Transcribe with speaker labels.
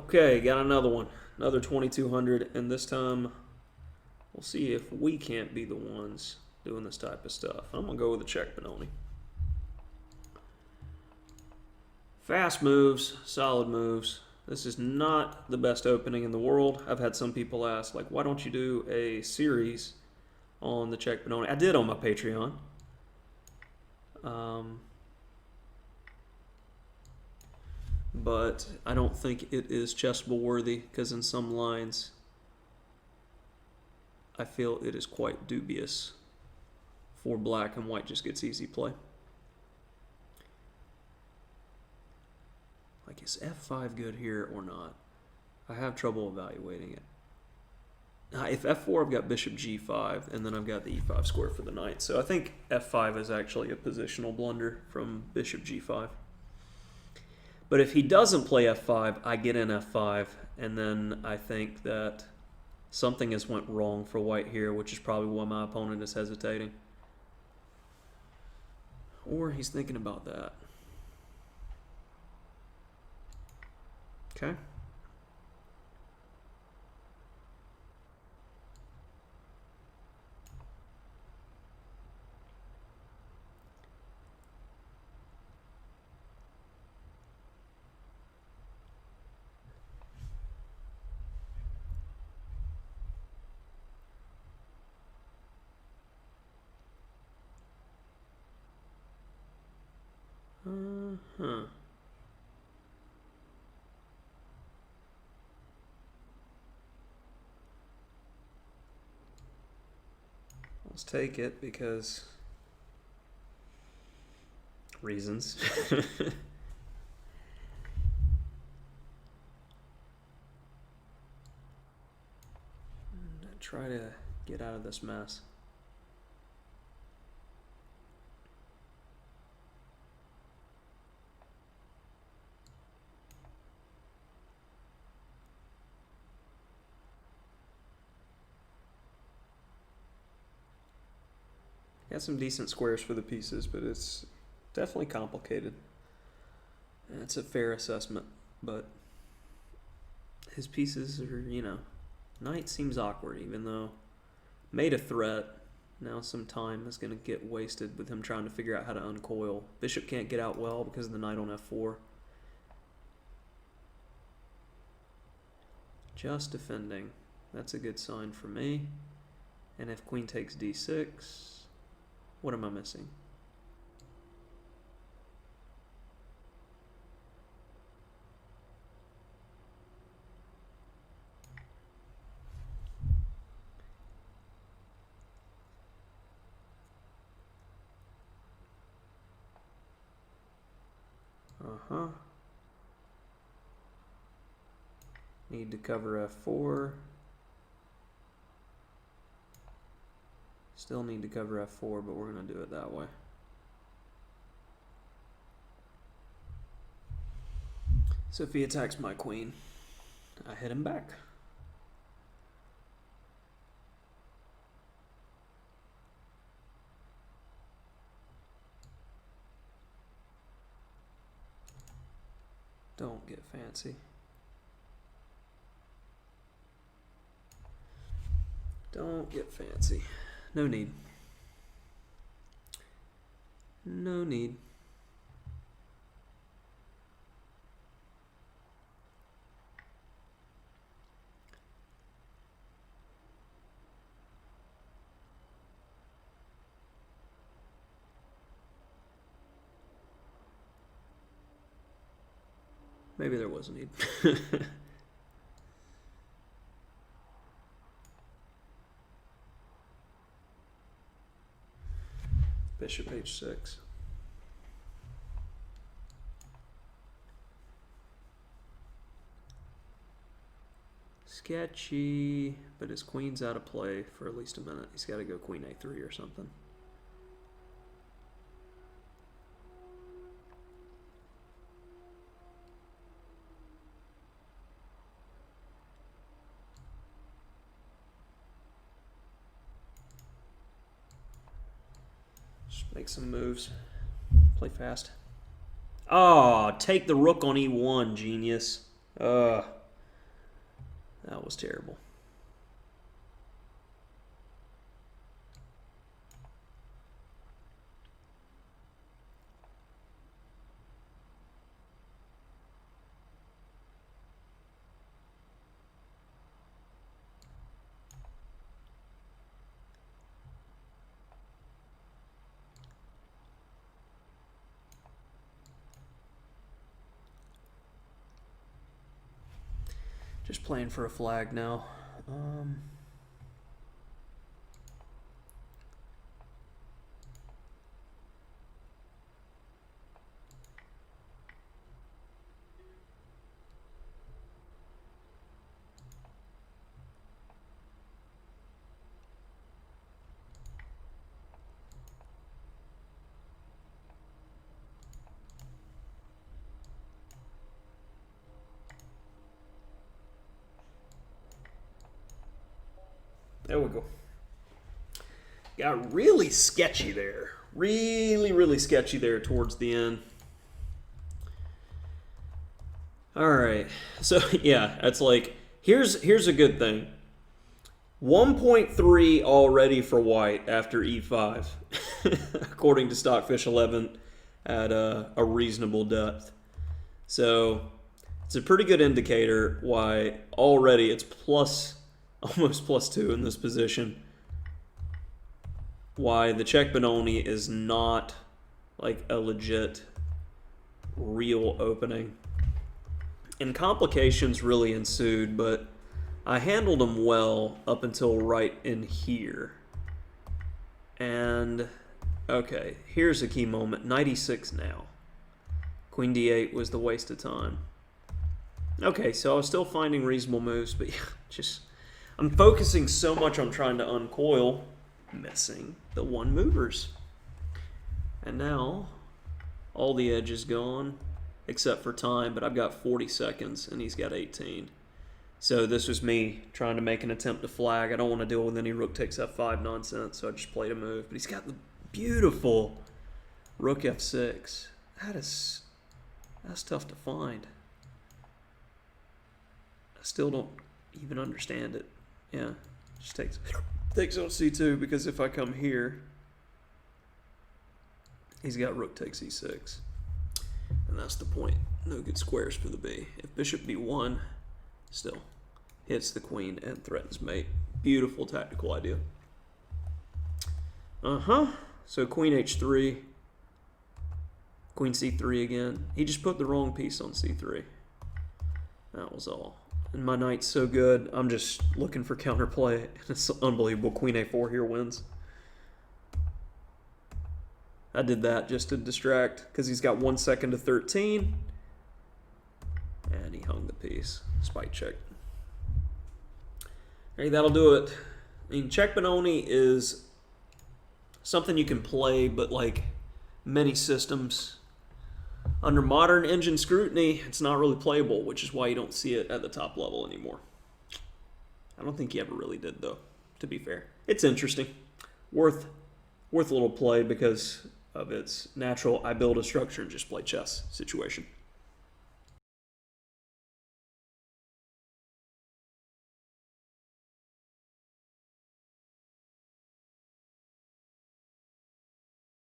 Speaker 1: Okay, got another one. Another 2200, and this time we'll see if we can't be the ones doing this type of stuff. I'm going to go with the Czech Benoni. Fast moves, solid moves. This is not the best opening in the world. I've had some people ask, like, why don't you do a series on the Czech Benoni? I did on my Patreon. But I don't think it is chessable worthy, because in some lines I feel it is quite dubious for black, and white just gets easy play. Like, is f5 good here or not? I have trouble evaluating it. If f4, I've got bishop g5, and then I've got the e5 square for the knight. So I think f5 is actually a positional blunder from bishop g5. But if he doesn't play f5, I get in f5, and then I think that something has went wrong for white here, which is probably why my opponent is hesitating. Or he's thinking about that. Okay. Let's take it because reasons. Try to get out of this mess. Got some decent squares for the pieces, but it's definitely complicated. That's a fair assessment, but his pieces are, you know, knight seems awkward, even though made a threat. Now some time is going to get wasted with him trying to figure out how to uncoil. Bishop can't get out well because of the knight on f4. Just defending. That's a good sign for me. And if queen takes d6, what am I missing? Need to cover f4. Still need to cover f4, but we're going to do it that way. So if he attacks my queen, I hit him back. Don't get fancy. Don't get fancy. No need. No need. Maybe there was a need. Bishop h6. Sketchy, but his queen's out of play for at least a minute. He's got to go queen a3 or something. Make some moves. Play fast. Oh, take the rook on e1, genius. was terrible. Just playing for a flag now. There we go. Got really sketchy there. Really sketchy there towards the end. All right. So, yeah, that's like, here's a good thing. 1.3 already for white after e5, according to Stockfish 11 at a reasonable depth. So, it's a pretty good indicator why already it's almost +2 in this position. Why the Czech Benoni is not like a legit, real opening. And complications really ensued, but I handled them well up until right in here. And, okay, here's a key moment. 96 now. Queen d8 was the waste of time. Okay, so I was still finding reasonable moves, but yeah, just... I'm focusing so much on trying to uncoil, missing the one movers. And now, all the edge is gone, except for time, but I've got 40 seconds, and he's got 18. So this was me trying to make an attempt to flag. I don't want to deal with any rook takes f5 nonsense, so I just played a move. But he's got the beautiful rook f6. That's tough to find. I still don't even understand it. Yeah, just takes on c2, because if I come here, he's got rook takes e6. And that's the point. No good squares for the b. If bishop b1, still hits the queen and threatens mate. Beautiful tactical idea. So queen h3, queen c3 again. He just put the wrong piece on c3. That was all. And my knight's so good, I'm just looking for counterplay. It's unbelievable. Queen a4 here wins. I did that just to distract, because he's got 1 second to 13. And he hung the piece. Spike check. Hey, that'll do it. I mean, Czech Benoni is something you can play, but like many systems, under modern engine scrutiny, it's not really playable, which is why you don't see it at the top level anymore. I don't think he ever really did, though, to be fair. It's interesting. Worth a little play because of its natural I build a structure and just play chess situation.